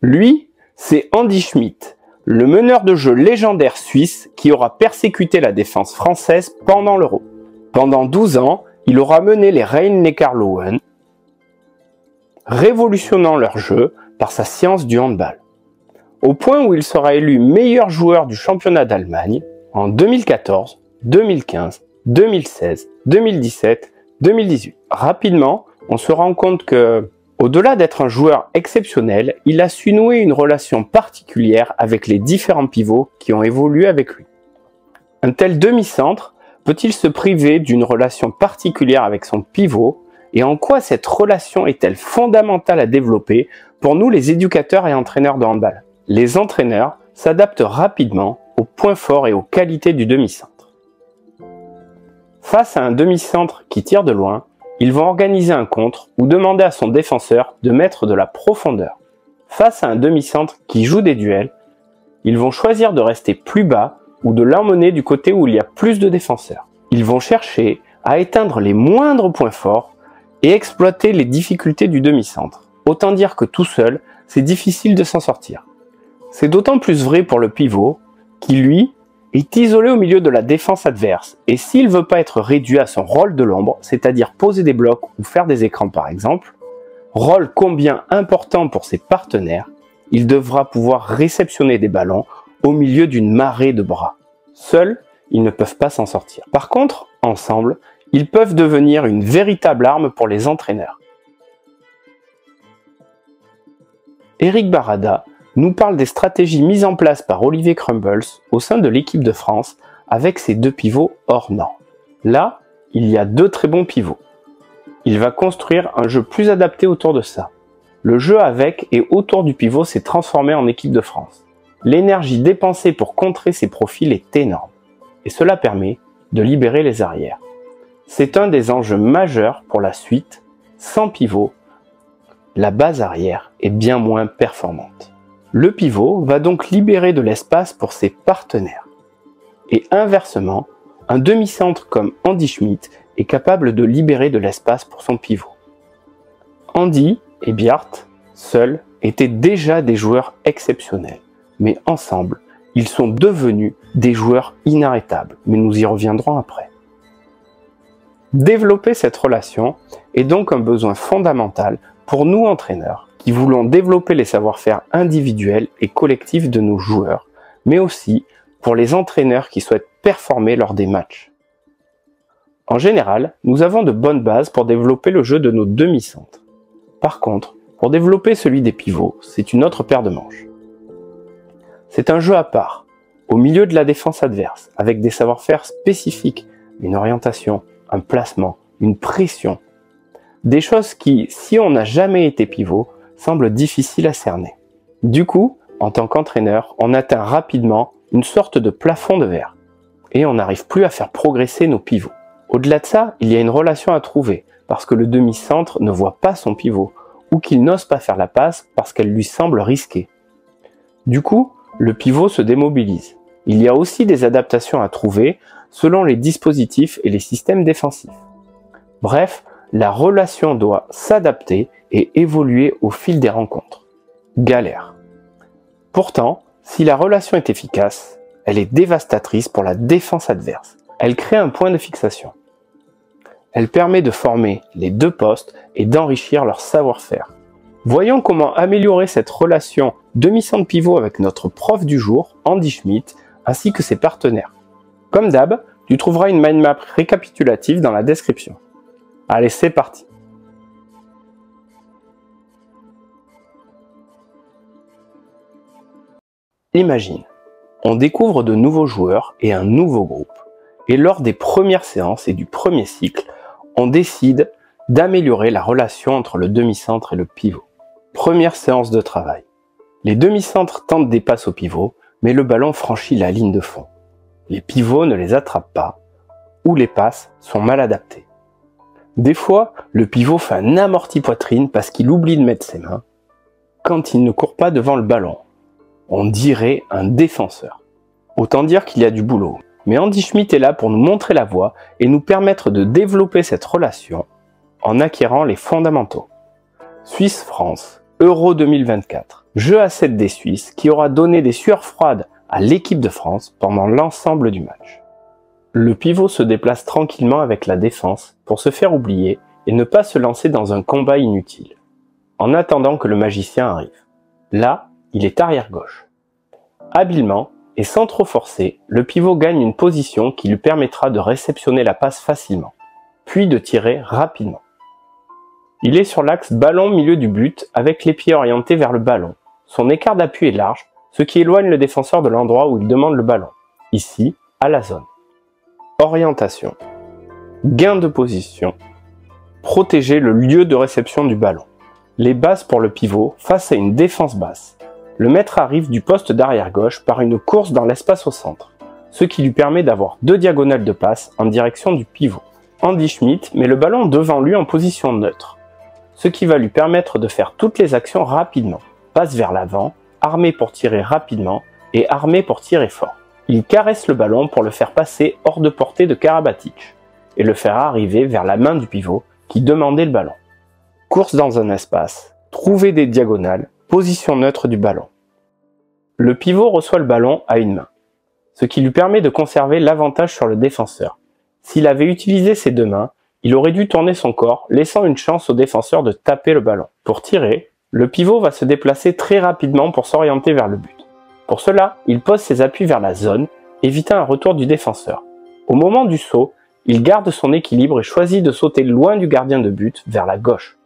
Lui, c'est Andy Schmidt, le meneur de jeu légendaire suisse qui aura persécuté la défense française pendant l'Euro. Pendant 12 ans, il aura mené les Rhein-Neckar Löwen, révolutionnant leur jeu par sa science du handball. Au point où il sera élu meilleur joueur du championnat d'Allemagne en 2014, 2015, 2016, 2017, 2018. Rapidement, on se rend compte que, au-delà d'être un joueur exceptionnel, il a su nouer une relation particulière avec les différents pivots qui ont évolué avec lui. Un tel demi-centre peut-il se priver d'une relation particulière avec son pivot, et en quoi cette relation est-elle fondamentale à développer pour nous les éducateurs et entraîneurs de handball? Les entraîneurs s'adaptent rapidement aux points forts et aux qualités du demi-centre. Face à un demi-centre qui tire de loin, ils vont organiser un contre ou demander à son défenseur de mettre de la profondeur. Face à un demi-centre qui joue des duels, ils vont choisir de rester plus bas ou de l'emmener du côté où il y a plus de défenseurs. Ils vont chercher à éteindre les moindres points forts et exploiter les difficultés du demi-centre. Autant dire que tout seul, c'est difficile de s'en sortir. C'est d'autant plus vrai pour le pivot, qui lui, est isolé au milieu de la défense adverse, et s'il ne veut pas être réduit à son rôle de l'ombre, c'est-à-dire poser des blocs ou faire des écrans par exemple, rôle combien important pour ses partenaires, il devra pouvoir réceptionner des ballons au milieu d'une marée de bras. Seuls, ils ne peuvent pas s'en sortir. Par contre, ensemble, ils peuvent devenir une véritable arme pour les entraîneurs. Eric Barada nous parle des stratégies mises en place par Olivier Crumbles au sein de l'équipe de France avec ses deux pivots hors normes. Là, il y a deux très bons pivots. Il va construire un jeu plus adapté autour de ça. Le jeu avec et autour du pivot s'est transformé en équipe de France. L'énergie dépensée pour contrer ces profils est énorme, et cela permet de libérer les arrières. C'est un des enjeux majeurs pour la suite. Sans pivot, la base arrière est bien moins performante. Le pivot va donc libérer de l'espace pour ses partenaires. Et inversement, un demi-centre comme Andy Schmidt est capable de libérer de l'espace pour son pivot. Andy et Bjart, seuls, étaient déjà des joueurs exceptionnels, mais ensemble, ils sont devenus des joueurs inarrêtables, mais nous y reviendrons après. Développer cette relation est donc un besoin fondamental pour nous entraîneurs qui voulons développer les savoir-faire individuels et collectifs de nos joueurs, mais aussi pour les entraîneurs qui souhaitent performer lors des matchs. En général, nous avons de bonnes bases pour développer le jeu de nos demi-centres. Par contre, pour développer celui des pivots, c'est une autre paire de manches. C'est un jeu à part, au milieu de la défense adverse, avec des savoir-faire spécifiques, une orientation, un placement, une pression. Des choses qui, si on n'a jamais été pivot, semblent difficiles à cerner. Du coup, en tant qu'entraîneur, on atteint rapidement une sorte de plafond de verre, et on n'arrive plus à faire progresser nos pivots. Au-delà de ça, il y a une relation à trouver, parce que le demi-centre ne voit pas son pivot, ou qu'il n'ose pas faire la passe parce qu'elle lui semble risquée. Du coup, le pivot se démobilise. Il y a aussi des adaptations à trouver selon les dispositifs et les systèmes défensifs. Bref, la relation doit s'adapter et évoluer au fil des rencontres. Galère. Pourtant, si la relation est efficace, elle est dévastatrice pour la défense adverse. Elle crée un point de fixation. Elle permet de former les deux postes et d'enrichir leur savoir-faire. Voyons comment améliorer cette relation demi-centre pivot avec notre prof du jour, Andy Schmidt, ainsi que ses partenaires. Comme d'hab, tu trouveras une mind map récapitulative dans la description. Allez, c'est parti! Imagine, on découvre de nouveaux joueurs et un nouveau groupe. Et lors des premières séances et du premier cycle, on décide d'améliorer la relation entre le demi-centre et le pivot. Première séance de travail. Les demi-centres tentent des passes au pivot, mais le ballon franchit la ligne de fond. Les pivots ne les attrapent pas, ou les passes sont mal adaptées. Des fois, le pivot fait un amorti poitrine parce qu'il oublie de mettre ses mains, quand il ne court pas devant le ballon. On dirait un défenseur. Autant dire qu'il y a du boulot. Mais Andy Schmidt est là pour nous montrer la voie et nous permettre de développer cette relation en acquérant les fondamentaux. Suisse-France, Euro 2024. Jeu à 7 des Suisses qui aura donné des sueurs froides à l'équipe de France pendant l'ensemble du match. Le pivot se déplace tranquillement avec la défense pour se faire oublier et ne pas se lancer dans un combat inutile, en attendant que le magicien arrive. Là, il est arrière gauche. Habilement, et sans trop forcer, le pivot gagne une position qui lui permettra de réceptionner la passe facilement, puis de tirer rapidement. Il est sur l'axe ballon milieu du but avec les pieds orientés vers le ballon. Son écart d'appui est large, ce qui éloigne le défenseur de l'endroit où il demande le ballon, ici, à la zone. Orientation. Gain de position. Protéger le lieu de réception du ballon. Les bases pour le pivot face à une défense basse. Le maître arrive du poste d'arrière gauche par une course dans l'espace au centre, ce qui lui permet d'avoir 2 diagonales de passe en direction du pivot. Andy Schmidt met le ballon devant lui en position neutre, ce qui va lui permettre de faire toutes les actions rapidement. Passe vers l'avant, armé pour tirer rapidement et armé pour tirer fort. Il caresse le ballon pour le faire passer hors de portée de Karabatic et le faire arriver vers la main du pivot qui demandait le ballon. Course dans un espace, trouver des diagonales, position neutre du ballon. Le pivot reçoit le ballon à une main, ce qui lui permet de conserver l'avantage sur le défenseur. S'il avait utilisé ses 2 mains, il aurait dû tourner son corps, laissant une chance au défenseur de taper le ballon. Pour tirer, le pivot va se déplacer très rapidement pour s'orienter vers le but. Pour cela, il pose ses appuis vers la zone, évitant un retour du défenseur. Au moment du saut, il garde son équilibre et choisit de sauter loin du gardien de but, vers la gauche.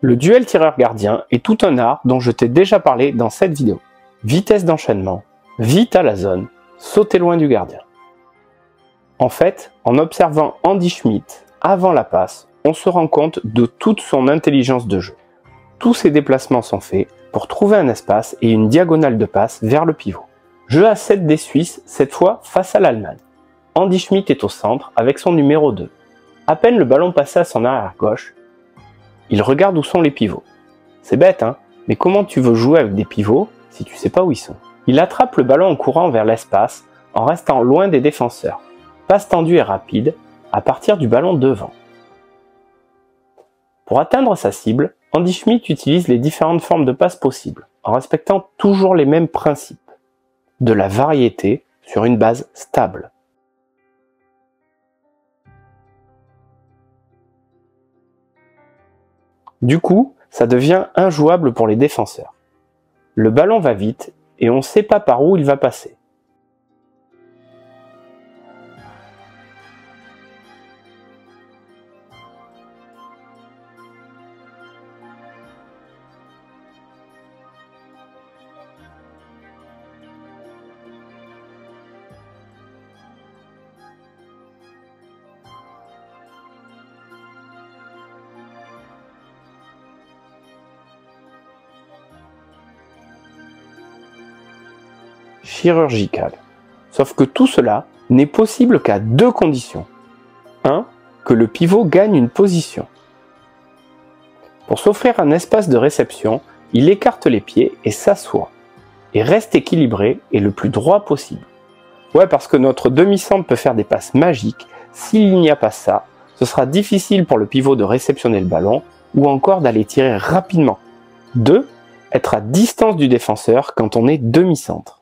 Le duel tireur-gardien est tout un art dont je t'ai déjà parlé dans cette vidéo. Vitesse d'enchaînement, vite à la zone, sauter loin du gardien. En fait, en observant Andy Schmidt avant la passe, on se rend compte de toute son intelligence de jeu. Tous ses déplacements sont faits pour trouver un espace et une diagonale de passe vers le pivot. Jeu à 7 des Suisses, cette fois face à l'Allemagne. Andy Schmidt est au centre avec son numéro 2. À peine le ballon passé à son arrière gauche, il regarde où sont les pivots. C'est bête, hein, mais comment tu veux jouer avec des pivots si tu sais pas où ils sont? Il attrape le ballon en courant vers l'espace en restant loin des défenseurs. Passe tendue et rapide à partir du ballon devant. Pour atteindre sa cible, Andy Schmidt utilise les différentes formes de passe possibles, en respectant toujours les mêmes principes. De la variété sur une base stable. Du coup, ça devient injouable pour les défenseurs. Le ballon va vite et on ne sait pas par où il va passer. Chirurgical. Sauf que tout cela n'est possible qu'à 2 conditions. 1. Que le pivot gagne une position. Pour s'offrir un espace de réception, il écarte les pieds et s'assoit, et reste équilibré et le plus droit possible. Ouais, parce que notre demi-centre peut faire des passes magiques, s'il n'y a pas ça, ce sera difficile pour le pivot de réceptionner le ballon, ou encore d'aller tirer rapidement. 2. Être à distance du défenseur quand on est demi-centre.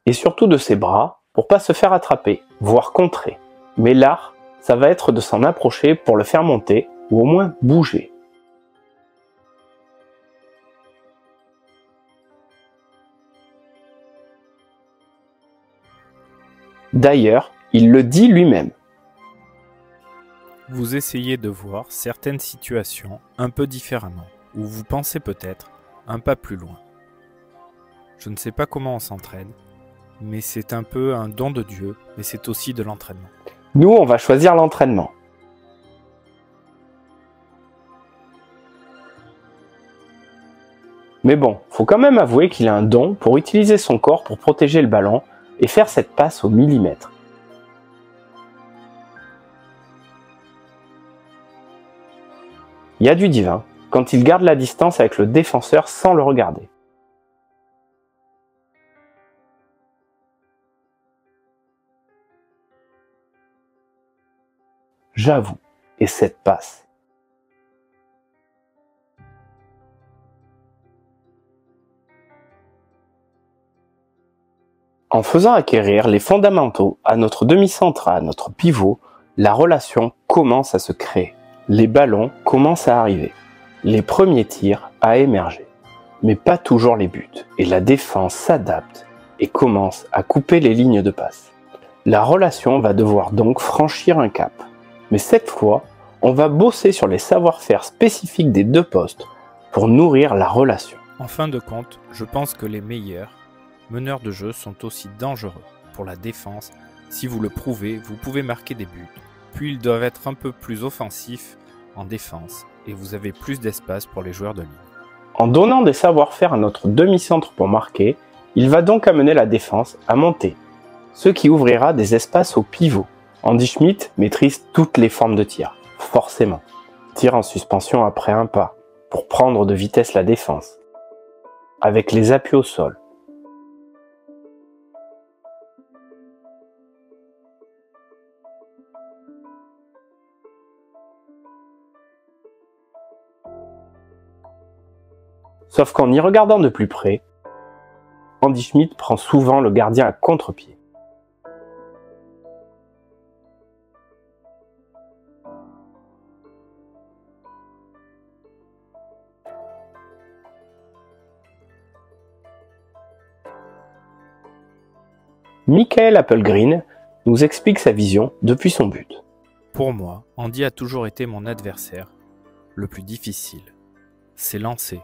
Et surtout de ses bras, pour pas se faire attraper, voire contrer. Mais l'art, ça va être de s'en approcher pour le faire monter, ou au moins bouger. D'ailleurs, il le dit lui-même. Vous essayez de voir certaines situations un peu différemment, ou vous pensez peut-être un pas plus loin. Je ne sais pas comment on s'entraîne, mais c'est un peu un don de Dieu, mais c'est aussi de l'entraînement. Nous, on va choisir l'entraînement. Mais bon, faut quand même avouer qu'il a un don pour utiliser son corps pour protéger le ballon et faire cette passe au millimètre. Il y a du divin quand il garde la distance avec le défenseur sans le regarder. J'avoue, et cette passe. En faisant acquérir les fondamentaux à notre demi-centre, à notre pivot, la relation commence à se créer. Les ballons commencent à arriver. Les premiers tirs à émerger. Mais pas toujours les buts. Et la défense s'adapte et commence à couper les lignes de passe. La relation va devoir donc franchir un cap. Mais cette fois, on va bosser sur les savoir-faire spécifiques des deux postes pour nourrir la relation. En fin de compte, je pense que les meilleurs meneurs de jeu sont aussi dangereux pour la défense. Si vous le prouvez, vous pouvez marquer des buts. Puis ils doivent être un peu plus offensifs en défense et vous avez plus d'espace pour les joueurs de ligne. En donnant des savoir-faire à notre demi-centre pour marquer, il va donc amener la défense à monter, ce qui ouvrira des espaces au pivot. Andy Schmidt maîtrise toutes les formes de tir, forcément. Tir en suspension après un pas, pour prendre de vitesse la défense. Avec les appuis au sol. Sauf qu'en y regardant de plus près, Andy Schmidt prend souvent le gardien à contre-pied. Michael Applegreen nous explique sa vision depuis son but. Pour moi, Andy a toujours été mon adversaire le plus difficile. C'est lancer.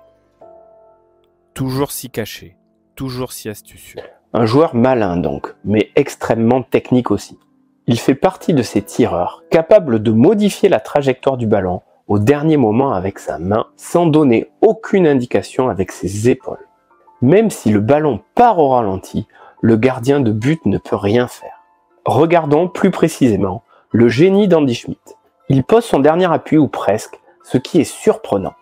Toujours si caché, toujours si astucieux. Un joueur malin donc, mais extrêmement technique aussi. Il fait partie de ces tireurs capables de modifier la trajectoire du ballon au dernier moment avec sa main sans donner aucune indication avec ses épaules. Même si le ballon part au ralenti, le gardien de but ne peut rien faire. Regardons plus précisément le génie d'Andy Schmidt. Il pose son dernier appui ou presque, ce qui est surprenant.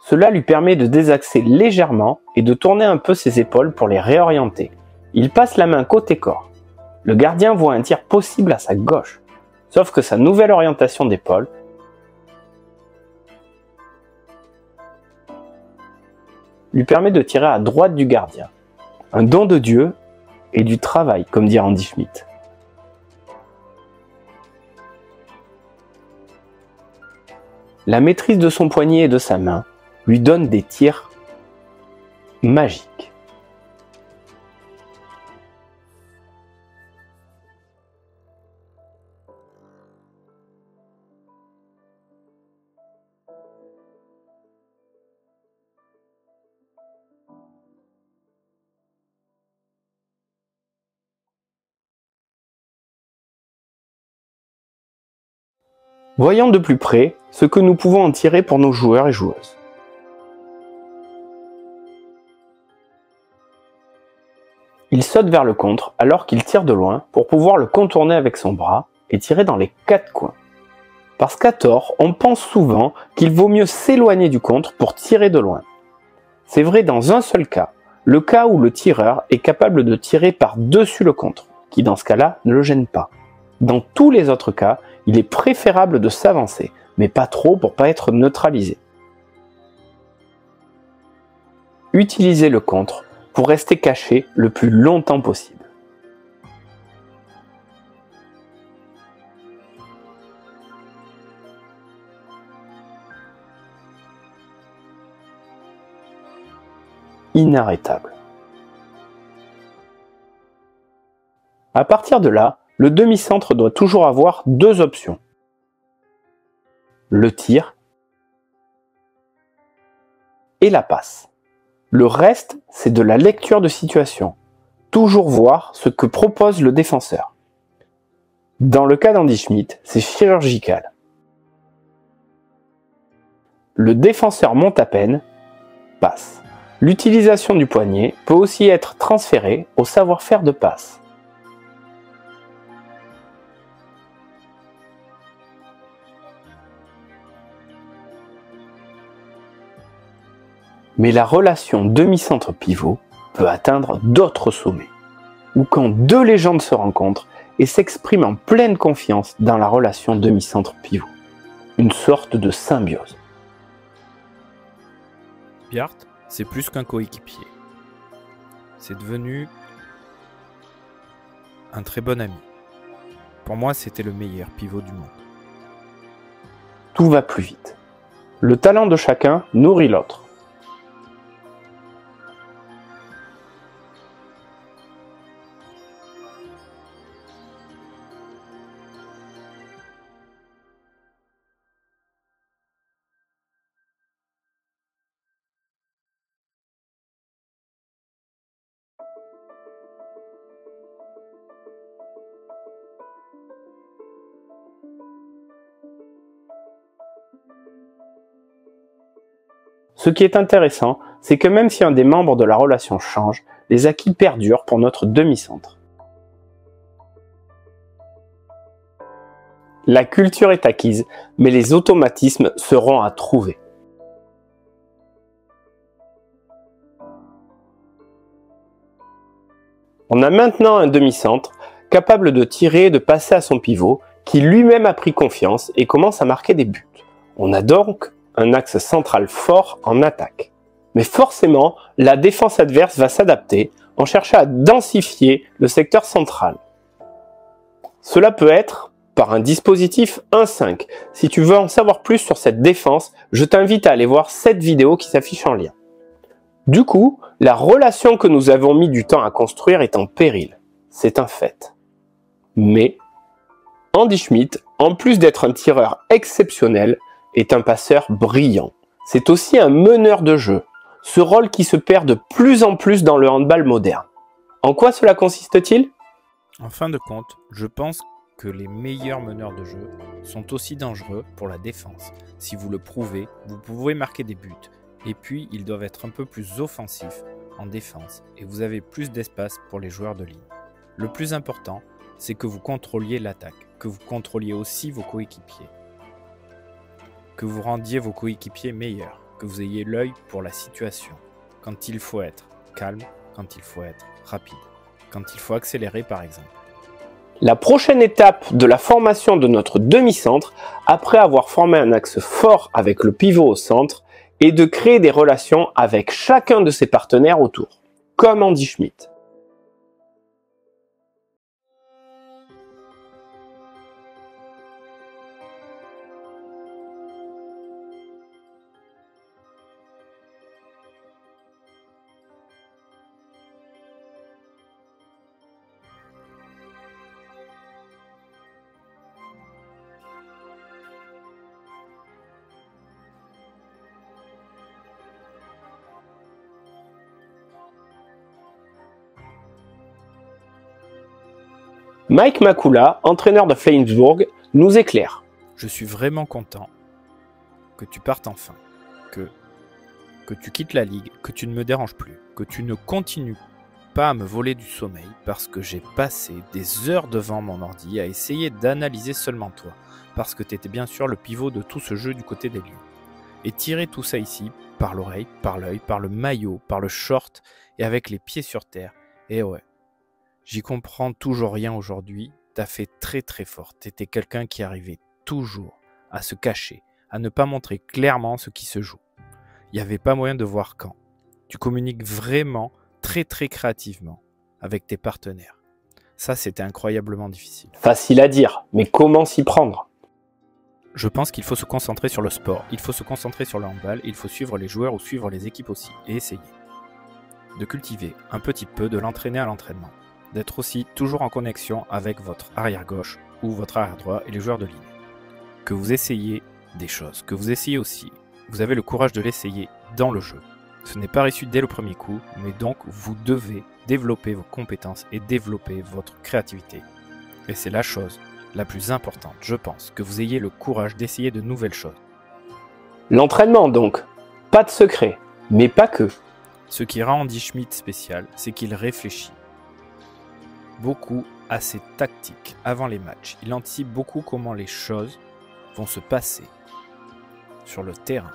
Cela lui permet de désaxer légèrement et de tourner un peu ses épaules pour les réorienter. Il passe la main côté corps. Le gardien voit un tir possible à sa gauche, sauf que sa nouvelle orientation d'épaule lui permet de tirer à droite du gardien. Un don de Dieu et du travail, comme dit Andy Schmidt. La maîtrise de son poignet et de sa main lui donne des tirs magiques. Voyons de plus près ce que nous pouvons en tirer pour nos joueurs et joueuses. Il saute vers le contre alors qu'il tire de loin pour pouvoir le contourner avec son bras et tirer dans les quatre coins. Parce qu'à tort, on pense souvent qu'il vaut mieux s'éloigner du contre pour tirer de loin. C'est vrai dans un seul cas, le cas où le tireur est capable de tirer par-dessus le contre, qui dans ce cas-là ne le gêne pas. Dans tous les autres cas, il est préférable de s'avancer, mais pas trop pour pas être neutralisé. Utilisez le contre pour rester caché le plus longtemps possible. Inarrêtable. À partir de là, le demi-centre doit toujours avoir deux options. Le tir et la passe. Le reste, c'est de la lecture de situation. Toujours voir ce que propose le défenseur. Dans le cas d'Andy Schmidt, c'est chirurgical. Le défenseur monte à peine, passe. L'utilisation du poignet peut aussi être transférée au savoir-faire de passe. Mais la relation demi-centre-pivot peut atteindre d'autres sommets, ou quand deux légendes se rencontrent et s'expriment en pleine confiance dans la relation demi-centre-pivot. Une sorte de symbiose. Bjart, c'est plus qu'un coéquipier. C'est devenu un très bon ami. Pour moi, c'était le meilleur pivot du monde. Tout va plus vite. Le talent de chacun nourrit l'autre. Ce qui est intéressant, c'est que même si un des membres de la relation change, les acquis perdurent pour notre demi-centre. La culture est acquise, mais les automatismes seront à trouver. On a maintenant un demi-centre capable de tirer et de passer à son pivot, qui lui-même a pris confiance et commence à marquer des buts. On a donc un axe central fort en attaque. Mais forcément, la défense adverse va s'adapter en cherchant à densifier le secteur central. Cela peut être par un dispositif 1.5. Si tu veux en savoir plus sur cette défense, je t'invite à aller voir cette vidéo qui s'affiche en lien. Du coup, la relation que nous avons mis du temps à construire est en péril. C'est un fait. Mais Andy Schmidt, en plus d'être un tireur exceptionnel, est un passeur brillant. C'est aussi un meneur de jeu, ce rôle qui se perd de plus en plus dans le handball moderne. En quoi cela consiste-t-il? En fin de compte, je pense que les meilleurs meneurs de jeu sont aussi dangereux pour la défense. Si vous le prouvez, vous pouvez marquer des buts. Et puis, ils doivent être un peu plus offensifs en défense et vous avez plus d'espace pour les joueurs de ligne. Le plus important, c'est que vous contrôliez l'attaque, que vous contrôliez aussi vos coéquipiers, que vous rendiez vos coéquipiers meilleurs, que vous ayez l'œil pour la situation, quand il faut être calme, quand il faut être rapide, quand il faut accélérer par exemple. La prochaine étape de la formation de notre demi-centre, après avoir formé un axe fort avec le pivot au centre, est de créer des relations avec chacun de ses partenaires autour, comme Andy Schmidt. Mike Makula, entraîneur de Flensburg, nous éclaire. Je suis vraiment content que tu partes enfin, que tu quittes la ligue, que tu ne me déranges plus, que tu ne continues pas à me voler du sommeil parce que j'ai passé des heures devant mon ordi à essayer d'analyser seulement toi, parce que tu étais bien sûr le pivot de tout ce jeu du côté des Lions. Et tirer tout ça ici, par l'oreille, par l'œil, par le maillot, par le short et avec les pieds sur terre, et ouais. J'y comprends toujours rien aujourd'hui, t'as fait très très fort, t'étais quelqu'un qui arrivait toujours à se cacher, à ne pas montrer clairement ce qui se joue. Il n'y avait pas moyen de voir quand. Tu communiques vraiment très très créativement avec tes partenaires. Ça, c'était incroyablement difficile. Facile à dire, mais comment s'y prendre? Je pense qu'il faut se concentrer sur le sport, il faut se concentrer sur le handball, il faut suivre les joueurs ou suivre les équipes aussi, et essayer de cultiver un petit peu, de l'entraîner à l'entraînement. D'être aussi toujours en connexion avec votre arrière-gauche ou votre arrière-droit et les joueurs de ligne. Que vous essayez des choses, que vous essayez aussi. Vous avez le courage de l'essayer dans le jeu. Ce n'est pas réussi dès le premier coup, mais donc vous devez développer vos compétences et développer votre créativité. Et c'est la chose la plus importante, je pense, que vous ayez le courage d'essayer de nouvelles choses. L'entraînement donc, pas de secret, mais pas que. Ce qui rend Andy Schmidt spécial, c'est qu'il réfléchit beaucoup à ses tactiques avant les matchs. Il anticipe beaucoup comment les choses vont se passer sur le terrain.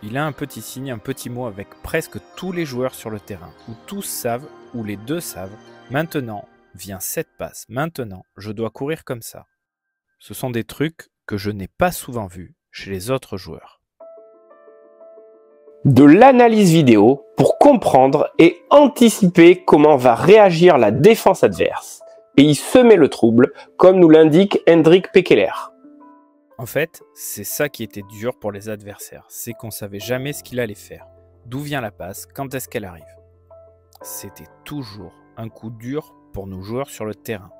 Il a un petit signe, un petit mot avec presque tous les joueurs sur le terrain, où tous savent, ou les deux savent, maintenant vient cette passe, maintenant je dois courir comme ça. Ce sont des trucs que je n'ai pas souvent vus chez les autres joueurs. De l'analyse vidéo pour comprendre et anticiper comment va réagir la défense adverse et y semer le trouble, comme nous l'indique Hendrik Pekeler. En fait, c'est ça qui était dur pour les adversaires, c'est qu'on savait jamais ce qu'il allait faire. D'où vient la passe, quand est-ce qu'elle arrive? C'était toujours un coup dur pour nos joueurs sur le terrain,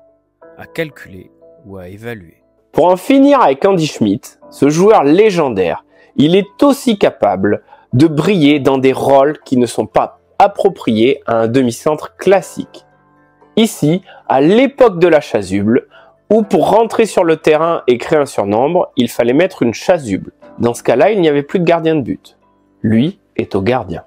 à calculer ou à évaluer. Pour en finir avec Andy Schmidt, ce joueur légendaire, il est aussi capable de briller dans des rôles qui ne sont pas appropriés à un demi-centre classique. Ici, à l'époque de la chasuble, où pour rentrer sur le terrain et créer un surnombre, il fallait mettre une chasuble. Dans ce cas-là, il n'y avait plus de gardien de but. Lui est au gardien.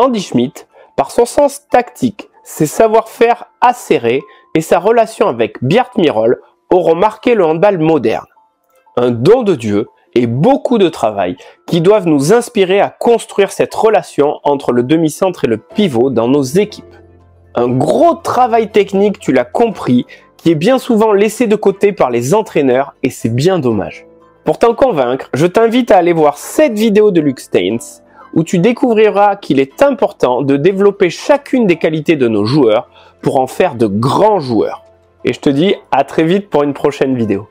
Andy Schmidt, par son sens tactique, ses savoir-faire acérés et sa relation avec Bjart Mirol auront marqué le handball moderne. Un don de Dieu et beaucoup de travail qui doivent nous inspirer à construire cette relation entre le demi-centre et le pivot dans nos équipes. Un gros travail technique, tu l'as compris, qui est bien souvent laissé de côté par les entraîneurs et c'est bien dommage. Pour t'en convaincre, je t'invite à aller voir cette vidéo de Luc Steins où tu découvriras qu'il est important de développer chacune des qualités de nos joueurs pour en faire de grands joueurs. Et je te dis à très vite pour une prochaine vidéo.